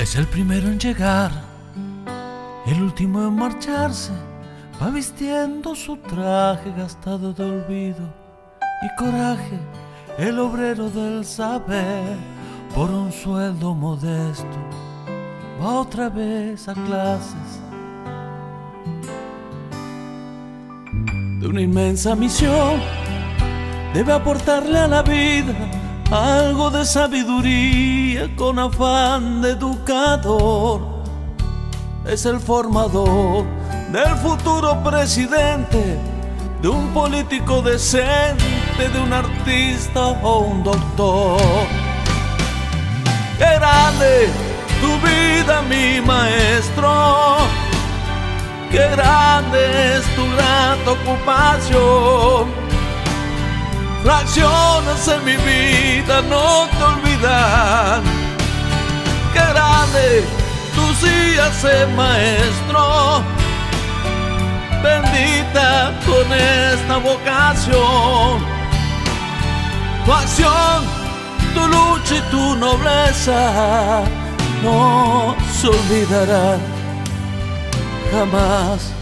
Es el primero en llegar, el último en marcharse, va vistiendo su traje gastado de olvido y coraje, el obrero del saber, por un sueldo modesto, va otra vez a clases de una inmensa misión. Debe aportarle a la vida algo de sabiduría con afán de educador. Es el formador del futuro presidente, de un político decente, de un artista o un doctor. ¡Qué grande tu vida, mi maestro! ¡Qué grande es tu grata ocupación! Fracciones en mi vida no te olvidan. ¡Qué grande tus días, maestro! Bendita con esta vocación. Tu acción, tu lucha y tu nobleza no se olvidarán jamás.